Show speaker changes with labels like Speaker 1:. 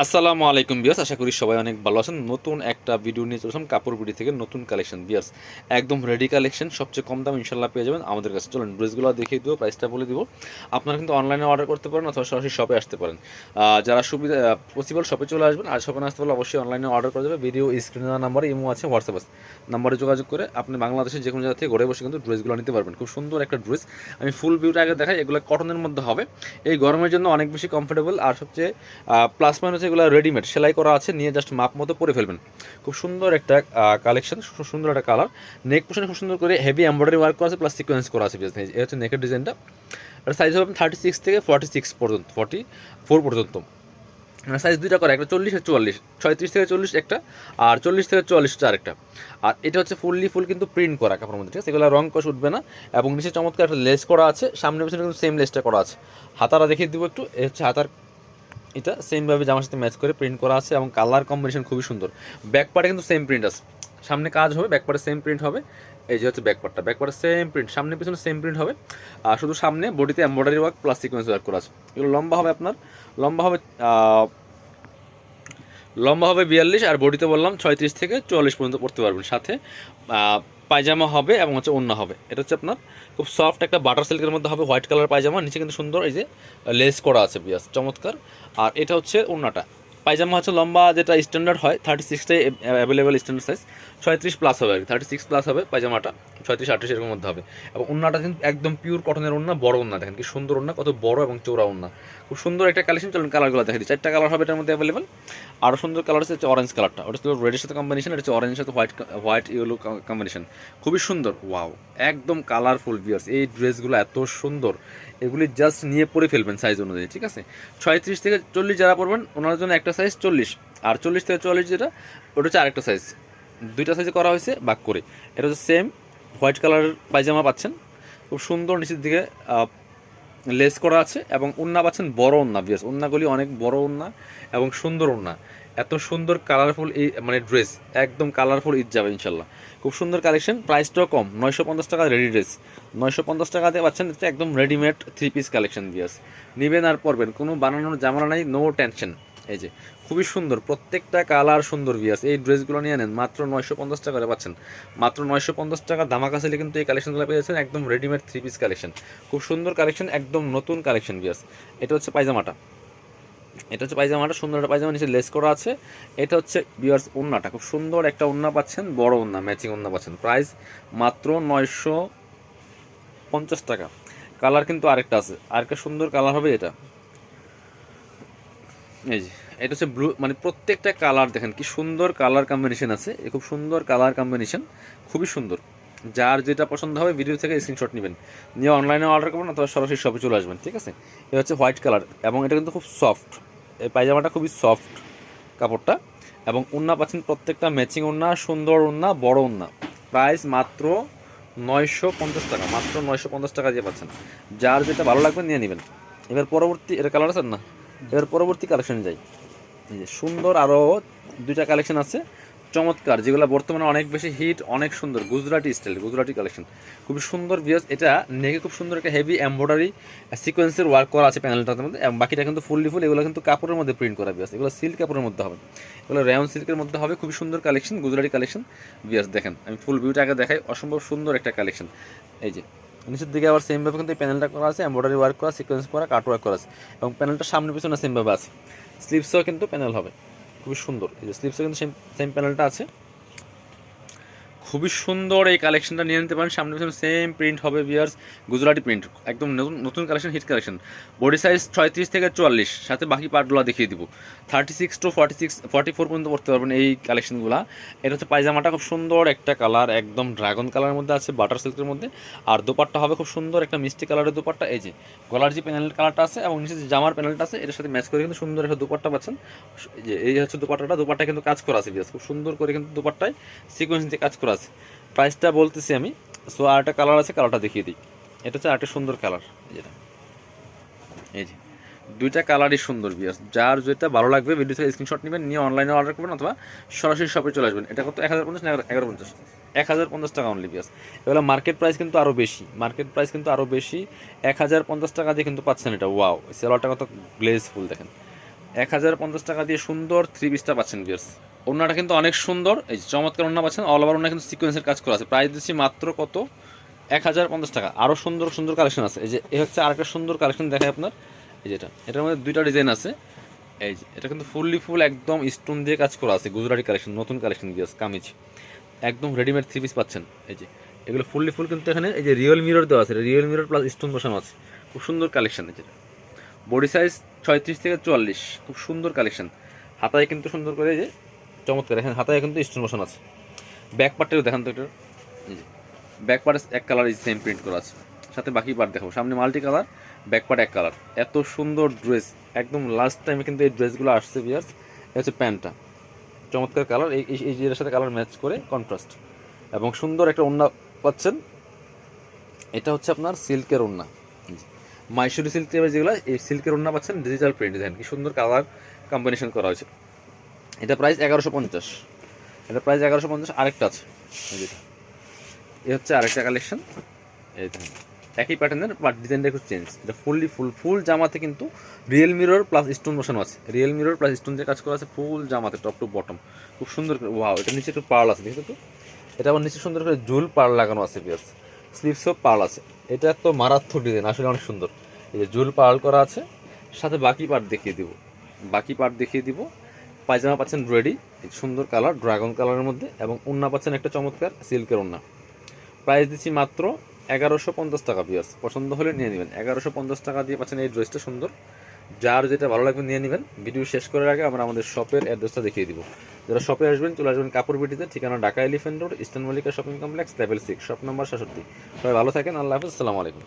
Speaker 1: আসসালামু আলাইকুম বিয়াস, আশা করি সবাই অনেক ভালো আছেন। নতুন একটা ভিডিও নিয়ে চললাম কাপড় বিডি থেকে। নতুন কালেকশন বিয়াস, একদম রেডি কালেকশন, সবচেয়ে কম দাম ইনশাল্লাহ পেয়ে যাবেন আমাদের কাছে। চলুন ড্রেসগুলো দেখিয়ে দেবো, প্রাইসটা বলে দিব। আপনারা কিন্তু অনলাইনে অর্ডার করতে পারেন অথবা সরাসরি শপে আসতে পারেন। যারা সুবিধা পসিবল শপে চলে আসবেন, আর শপে না আসতে পারলে অবশ্যই অনলাইনে অর্ডার করা যাবে। ভিডিও স্ক্রিনে দেওয়া নাম্বারে ইমো আছে, হোয়াটসঅ্যাপ আছে, নাম্বারে যোগাযোগ করে আপনি বাংলাদেশের যে কোনো জায়গা থেকে ঘরে বসে কিন্তু ড্রেসগুলো নিতে পারবেন। খুব সুন্দর একটা ড্রেস, আমি ফুল ভিউটা আগে দেখাই। এগুলো কটনের মধ্যে হবে, এই গরমের জন্য অনেক বেশি কমফোর্টেবল। আর সবচেয়ে প্লাস পয়েন্ট হচ্ছে এগুলো রেডিমেড, সেলাই করা আছে, নিয়ে জাস্ট মাপ মতো পরে ফেলবেন। খুব সুন্দর একটা কালেকশন, খুব সুন্দর একটা কালার। নেক পোর্শনে খুব সুন্দর করে হেভি এমব্রয়ডারি ওয়ার্ক করা আছে, প্লাস সিকোয়েন্স করা আছে। এই হচ্ছে নেকের ডিজাইনটা। আর সাইজ হবে 36 থেকে 46 পর্যন্ত, 44 পর্যন্ত। সাইজ দুইটা করে, একটা 40 আর 44, 36 থেকে 40 একটা, আর 40 থেকে 44 আরেকটা। আর এটা হচ্ছে ফুল কিন্তু প্রিন্ট করা কাপড়ের মধ্যে, ঠিক আছে। এগুলো রং কষ উঠবে না। এবং নিচে চমৎকার একটা লেস করা আছে, সামনে পিছনে কিন্তু সেম লেসটা করা আছে। হাতারা দেখিয়ে দিব একটু। এ হচ্ছে হাতার, এটা সেমভাবে জামার সাথে ম্যাচ করে প্রিন্ট করা আছে এবং কালার কম্বিনেশন খুবই সুন্দর। ব্যাক পার্টে কিন্তু সেম প্রিন্ট আছে, সামনে কাজ হবে, ব্যাক পার্টে সেম প্রিন্ট হবে। এই যে হচ্ছে ব্যাক পার্টে সেম প্রিন্ট, সামনে পিছনে সেম প্রিন্ট হবে। আর শুধু সামনে বডিতে embroidery work plus sequence work করা আছে। এগুলো লম্বা হবে আপনার, লম্বা হবে লম্বা হবে 42, আর বডিতে বললাম 36 থেকে 44 পর্যন্ত পড়তে পারবেন। সাথে পায়জামা হবে এবং হচ্ছে ওড়না হবে। এটা হচ্ছে আপনার খুব সফট একটা বাটার সিল্কের মধ্যে হবে, হোয়াইট কালার পায়জামা, নিচে কিন্তু সুন্দর এই যে লেস করা আছে, বিয়াস চমৎকার। আর এটা হচ্ছে ওড়নাটা। পায়জামা হচ্ছে লম্বা, যেটা স্ট্যান্ডার্ড হয় 36টাই অ্যাভেলেবেল স্ট্যান্ডার্ড সাইজ, 36 প্লাস হবে আর কি, 36 প্লাস হবে পায়জামাটা, 36-38 এরকম মধ্যে হবে। এবং ওড়নাটা কিন্তু একদম পিওর কটনের ওড়না, বড় ওড়না, দেখেন কি সুন্দর ওড়না, কত বড় এবং চৌড়া ওড়না। খুব সুন্দর একটা কালেকশন। চলুন কালারগুলো দেখে দিই, 4টা কালার হবে এটার মধ্যে অ্যাভেলেবেল। আরও সুন্দর কালার হচ্ছে অরেঞ্জ কালারটা, ওটা হচ্ছে রেডের সাথে কম্বিনেশন, এটা হচ্ছে অরেঞ্জের সাথে হোয়াইট ইয়েলো কম্বিনেশন, খুবই সুন্দর। ওয়াও, একদম কালারফুল ভিউয়ার্স। এই ড্রেসগুলো এত সুন্দর, এগুলি জাস্ট নিয়ে পরে ফেলবেন সাইজ অনুযায়ী, ঠিক আছে। 36 থেকে 40 যারা পড়বেন ওনার জন্য একটা সাইজ 40, আর 40 থেকে 44 যেটা, ওটা হচ্ছে আরেকটা সাইজ। দুইটা সাইজে করা হয়েছে ভাগ করে। এটা হচ্ছে সেম হোয়াইট কালারের পায়জামা পাচ্ছেন, খুব সুন্দর, নিচের দিকে লেস করা আছে এবং ওড়না পাচ্ছেন বড় ওড়না। বিয়াস ওড়নাগুলি অনেক বড় ওড়না এবং সুন্দর ওড়না। এত সুন্দর কালারফুল এই মানে ড্রেস, একদম কালারফুল ঈদ যাবে ইনশাল্লাহ। খুব সুন্দর কালেকশন, প্রাইসটাও কম, 950 টাকা রেডি ড্রেস। 950 টাকাতে পাচ্ছেন, এটা একদম রেডিমেড 3 পিস কালেকশন। বিয়াস নেবেন আর পরবেন, কোনো বানানোর জামানা নাই, নো টেনশন। এই যে খুবই সুন্দর, প্রত্যেকটা কালার সুন্দর। বিয়াস এই ড্রেসগুলো নিয়ে নেন, মাত্র 950 টাকা পাচ্ছেন। মাত্র 950 টাকা ধামাকা সেলে কিন্তু এই কালেকশনগুলো পেয়ে যাচ্ছেন, একদম রেডিমেড 3 পিস কালেকশন। খুব সুন্দর কালেকশন, একদম নতুন কালেকশন। বিয়াস এটা হচ্ছে পায়জামাটা, এটা হচ্ছে পায়জামাটা, সুন্দর একটা পায়জামা, নিচে লেস করা আছে। এটা হচ্ছে বিয়ার্স ওড়নাটা, খুব সুন্দর একটা ওড়না পাচ্ছেন, বড় ওড়না, ম্যাচিং ওড়না পাচ্ছেন। প্রাইস মাত্র 950 টাকা। কালার কিন্তু আরেকটা আছে, আরেকটা সুন্দর কালার হবে এটা। এই যে এটা হচ্ছে ব্লু, মানে প্রত্যেকটা কালার দেখেন কি সুন্দর কালার কম্বিনেশন আছে, খুব সুন্দর কালার কম্বিনেশন, খুবই সুন্দর। যার যেটা পছন্দ হবে ভিডিও থেকে স্ক্রিনশট নেবেন, নিয়ে অনলাইনে অর্ডার করবেন অথবা সরাসরি শপে চলে আসবেন, ঠিক আছে। এটা হচ্ছে হোয়াইট কালার এবং এটা কিন্তু খুব সফট, এই পায়জামাটা খুবই সফট কাপড়টা। এবং ওড়না পাচ্ছেন প্রত্যেকটা ম্যাচিং ওড়না, সুন্দর ওড়না, বড় ওড়না। প্রাইস মাত্র 950 টাকা, মাত্র 950 টাকা দিয়ে পাচ্ছেন। যার যেটা ভালো লাগবে নিয়ে নেবেন। এবার পরবর্তী, এটা কালার আছে না, এবার পরবর্তী কালেকশন যাই। এই যে সুন্দর আরও 2টা কালেকশন আছে চমৎকার, যেগুলো বর্তমানে অনেক বেশি হিট, অনেক সুন্দর, গুজরাটি স্টাইল, গুজরাটি কালেকশন, খুবই সুন্দর। ভিউয়ার্স এটা নেকে খুব সুন্দর একটা হেভি এমব্রয়ডারি সিকোয়েন্সের ওয়ার্ক করা আছে প্যানেলটার মধ্যে, এবং বাকিটা কিন্তু ফুল, এগুলো কিন্তু কাপড়ের মধ্যে প্রিন্ট করা। ভিউয়ার্স এগুলো সিল্ক কাপড়ের মধ্যে হবে, এগুলো রেয়ন সিল্কের মধ্যে হবে, খুবই সুন্দর কালেকশন, গুজরাটি কালেকশন। ভিউয়ার্স দেখেন, আমি ফুল ভিউটা আগে দেখাই, অসম্ভব সুন্দর একটা কালেকশন। এই যে নিচের দিকে আবার সেমভাবে কিন্তু এই প্যানেলটা করা আছে, এমব্রয়ডারি ওয়ার্ক করা, সিকোয়েন্স করা, কাট ওয়ার্ক করা আছে, এবং প্যানেলটা সামনে পিছনে সেমভাবে আছে। স্লিপসও কিন্তু প্যানেল হবে, খুবই সুন্দর। এই যে স্লিপসও কিন্তু সেম প্যানেলটা আছে, খুবই সুন্দর। এই কালেকশনটা নিয়ে নিতে পারেন, সামনে পিছনে সেম প্রিন্ট হবে। ভিউয়ার্স গুজরাটি প্রিন্ট, একদম নতুন নতুন collection, hit collection. Body size 36 থেকে 44, সাথে বাকি পার্টগুলো দেখিয়ে দিব। 36 to 44 পর্যন্ত পড়তে পারবেন এই কালেকশনগুলো। এটা হচ্ছে পায়জামাটা, খুব সুন্দর একটা কালার, একদম ড্রাগন কালারের মধ্যে আছে, বাটার সিল্কের মধ্যে। আর দোপাট্টা হবে খুব সুন্দর একটা মিষ্টি কালারের দোপাট্টা। এই যে গলার যে প্যানেল কালারটা আছে এবং নিচে যে জামার প্যানেলটা আছে, এটার সাথে ম্যাচ করে কিন্তু সুন্দর একটা দোপাট্টা পাচ্ছেন। যে এই হচ্ছে দোপাট্টাটা, দোপাট্টা কিন্তু কাজ করা আছে। ভিউয়ার্স খুব সুন্দর করে কিন্তু দোপাট্টায় সিকোয়েন্স দিয়ে কাজ করা আছে। প্রাইসটা বলতেছি আমি। সো আর একটা কালার আছে, কালারটা দেখিয়ে দিই। এটা হচ্ছে আরেকটা সুন্দর কালার, যেটা এই যে 2টা কালারই সুন্দর। বিয়াস যার যেটা ভালো লাগবে ভিডিও থেকে স্ক্রিনশট নেবেন, নিয়ে অনলাইনে অর্ডার করবেন অথবা সরাসরি শপে চলে আসবেন। এটা কত, 1050 না 1150? 1050 টাকা অনলি। বিয়াস এগুলো মার্কেট প্রাইস কিন্তু আরও বেশি, মার্কেট প্রাইস কিন্তু আরও বেশি। 1050 টাকা দিয়ে কিন্তু পাচ্ছেন এটা। ওয়াও, সেলারটা কত গ্লেজফুল দেখেন, 1050 টাকা দিয়ে সুন্দর থ্রি পিসটা পাচ্ছেন ভিউয়ার্স। ওড়নাটা কিন্তু অনেক সুন্দর, এই যে চমৎকার ওড়না পাচ্ছেন, অল ওভার ওড়না কিন্তু সিকোয়েন্সের কাজ করা আছে। প্রাইস দিচ্ছি মাত্র কত, 1050 টাকা। আরও সুন্দর সুন্দর কালেকশন আছে। এই যে এ হচ্ছে আরেকটা সুন্দর কালেকশন দেখায় আপনার, এই যেটা, এটার মধ্যে দুইটা ডিজাইন আছে। এই যে এটা কিন্তু ফুল একদম স্টোন দিয়ে কাজ করা আছে, গুজরাটি কালেকশন, নতুন কালেকশন ভিউয়ার্স, কামিজ একদম রেডিমেড থ্রি পিস পাচ্ছেন। এই যে এগুলো ফুল কিন্তু এখানে এই যে রিয়েল মিরর দেওয়া আছে, রিয়েল মিরর প্লাস স্টোন বসানো আছে, খুব সুন্দর কালেকশন। এই যেটা বডি সাইজ 36 থেকে 44, খুব সুন্দর কালেকশন। হাতায় কিন্তু সুন্দর করে এই যে চমৎকার, এখানে হাতায় কিন্তু স্টোন বসানো আছে। ব্যাক পার্টটাও দেখান তো এটার, এই যে ব্যাক পার্ট এক কালার সেম প্রিন্ট করা আছে, সাথে বাকি পার্ট দেখাবো। সামনে মাল্টি কালার, ব্যাক পার্ট এক কালার। এত সুন্দর ড্রেস, একদম লাস্ট টাইমে কিন্তু এই ড্রেসগুলো আসছে ভিউয়ার্স। এটা হচ্ছে প্যান্টটা, চমৎকার কালার, এই এর সাথে কালার ম্যাচ করে কন্ট্রাস্ট, এবং সুন্দর একটা ওড়না পাচ্ছেন। এটা হচ্ছে আপনার সিল্কের ওড়না, মাইসুরি সিল্কের যেগুলো, এই সিল্কের ওড়না পাচ্ছেন, ডিজিটাল প্রিন্ট ডিজাইন, কি সুন্দর কালার কম্বিনেশন করা হয়েছে। এটা প্রাইস 1150, এটা প্রাইস 1150। আরেকটা আছে যেটা, এ হচ্ছে আরেকটা কালেকশন। এই দেখেন একই প্যাটার্নের বাট ডিজাইনটা একটু চেঞ্জ। এটা ফুল জামাতে কিন্তু রিয়েল মিরর প্লাস স্টোন বসানো আছে, রিয়েল মিরর প্লাস স্টোন দিয়ে কাজ করা আছে ফুল জামাতে, টপ টু বটম, খুব সুন্দর করে। ওয়াও, এটা নিচে একটু পার্ল আছে, দেখো তো, এটা আবার নিচে সুন্দর করে জুল পার্ল লাগানো আছে ভিউয়ার্স, স্লিভসও পার্ল আছে। এটা তো মারাত্মক ডিজাইন, আসলে অনেক সুন্দর। এই যে জুল পার্ল করা আছে, সাথে বাকি পার্ট দেখিয়ে দিব। পায়জামা পাচ্ছেন রেডি, সুন্দর কালার ড্রাগন কালারের মধ্যে, এবং ওড়না পাচ্ছেন একটা চমৎকার সিল্কের ওড়না। প্রাইস দিচ্ছি মাত্র 1150 টাকা ভিউয়ার্স। পছন্দ হলে নিয়ে নেবেন, 1150 টাকা দিয়ে পাচ্ছেন এই ড্রেসটা সুন্দর। যার যেটা ভালো লাগবে নিয়ে নেবেন। ভিডিও শেষ করার আগে আমরা আমাদের শপের অ্যাড্রেসটা দেখিয়ে দিব। যারা শপে আসবেন চলে আসবেন কাপড় বিটিতে, ঠিকানা Dhaka elephant road, eastern Mallika shopping complex, level 6, shop number 67। সবাই ভালো থাকেন, আল্লাহ হাফেজ, আসসালামু আলাইকুম।